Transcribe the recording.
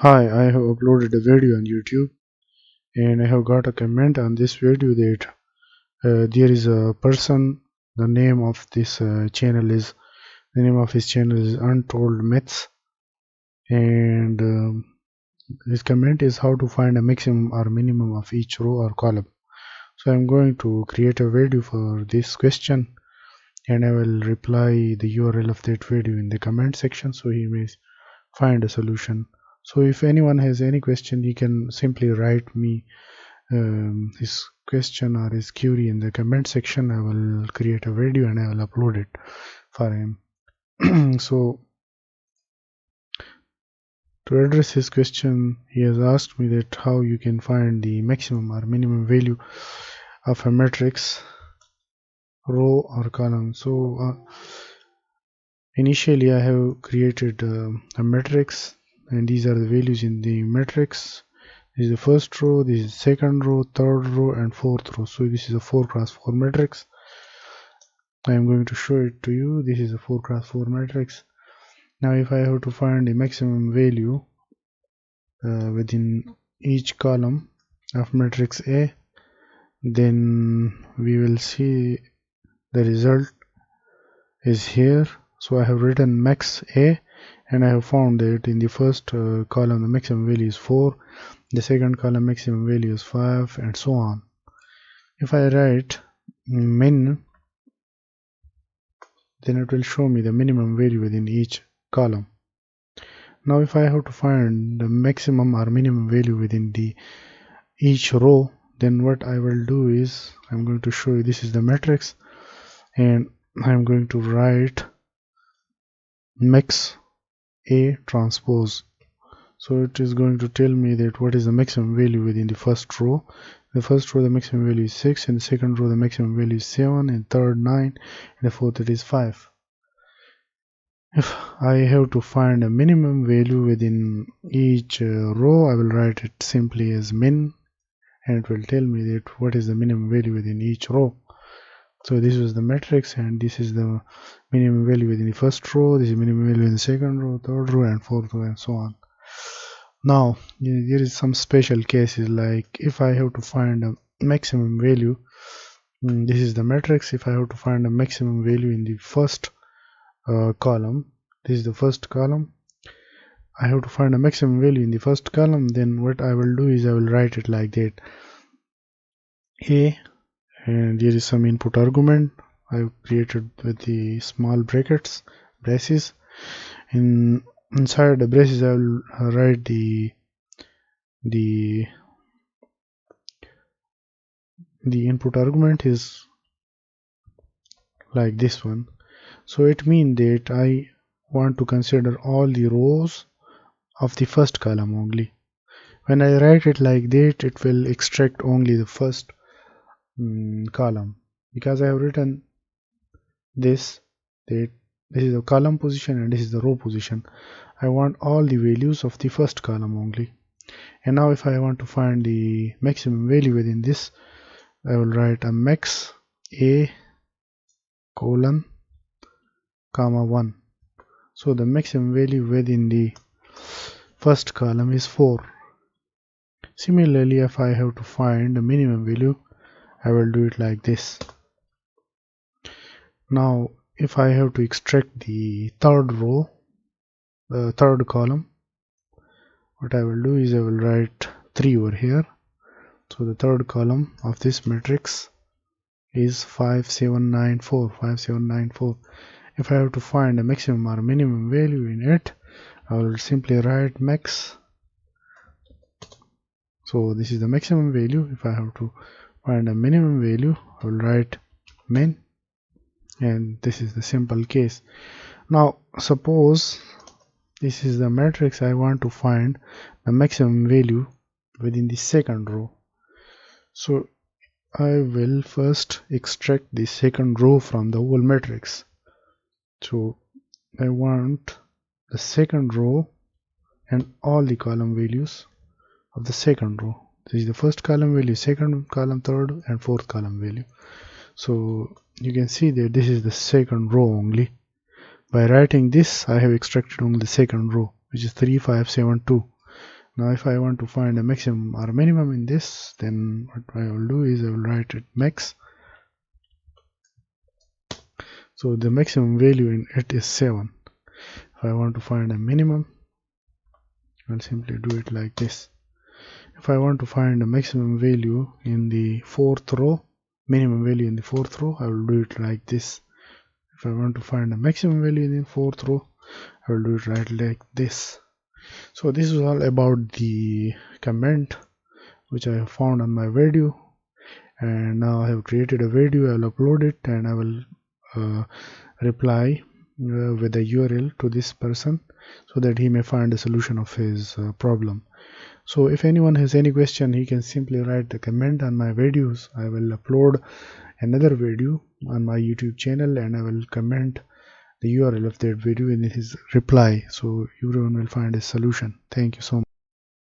Hi, I have uploaded a video on YouTube and I have got a comment on this video that there is a person, the name of this channel is, the name of his channel is Untold Myths, and his comment is how to find a maximum or minimum of each row or column. So I'm going to create a video for this question and I will reply the URL of that video in the comment section so he may find a solution. So if anyone has any question, he can simply write me his question or his query in the comment section. I will create a video and I will upload it for him. So to address his question, he has asked me that how you can find the maximum or minimum value of a matrix, row or column. So initially I have created a matrix and these are the values in the matrix. This is the first row, this is the second row, third row and fourth row. So this is a 4x4 matrix. I am going to show it to you. This is a 4x4 matrix. Now if I have to find the maximum value within each column of matrix A, then we will see the result is here. So I have written max A and I have found that in the first column the maximum value is 4, the second column maximum value is 5 and so on. If I write min, then it will show me the minimum value within each column. Now if I have to find the maximum or minimum value within each row, then what I will do is I'm going to show you, this is the matrix and I'm going to write max A transpose. So it is going to tell me that what is the maximum value within the first row. The first row the maximum value is 6, in the second row the maximum value is 7, in third 9, and the fourth it is 5. If I have to find a minimum value within each row, I will write it simply as min and it will tell me that what is the minimum value within each row. So this is the matrix and this is the minimum value within the first row, this is minimum value in the second row, third row and fourth row and so on. Now there is some special cases, like if I have to find a maximum value, this is the matrix. If I have to find a maximum value in the first column, this is the first column, I have to find a maximum value in the first column, then what I will do is I will write it like that: A, and there is some input argument I have created with the small braces. Inside the braces I will write the input argument is like this one. So it means that I want to consider all the rows of the first column only. When I write it like that, it will extract only the first column, because I have written this, that this is the column position and this is the row position. I want all the values of the first column only. And now if I want to find the maximum value within this, I will write a max A colon comma 1. So the maximum value within the first column is 4. Similarly, if I have to find the minimum value, I will do it like this. Now if I have to extract the third row, the third column, what I will do is I will write 3 over here. So the third column of this matrix is 5794, 5794. If I have to find a maximum or minimum value in it, I will simply write max. So this is the maximum value. If I have to find a minimum value, I will write min, and this is the simple case. Now suppose this is the matrix, I want to find the maximum value within the second row. So I will first extract the second row from the whole matrix. So I want the second row and all the column values of the second row. This is the first column value, second column, third and fourth column value. So you can see that this is the second row only. By writing this, I have extracted only the second row, which is 3572. Now if I want to find a maximum or minimum in this, then what I will do is I will write it max. So the maximum value in it is 7. If I want to find a minimum, I'll simply do it like this. If I want to find a maximum value in the 4th row, minimum value in the 4th row, I will do it like this. If I want to find a maximum value in the 4th row, I will do it right like this. So this is all about the comment which I have found on my video, and now I have created a video. I will upload it and I will reply with a URL to this person so that he may find a solution of his problem. So if anyone has any question, he can simply write the comment on my videos. I will upload another video on my YouTube channel and I will comment the URL of that video in his reply, so everyone will find a solution. Thank you so much.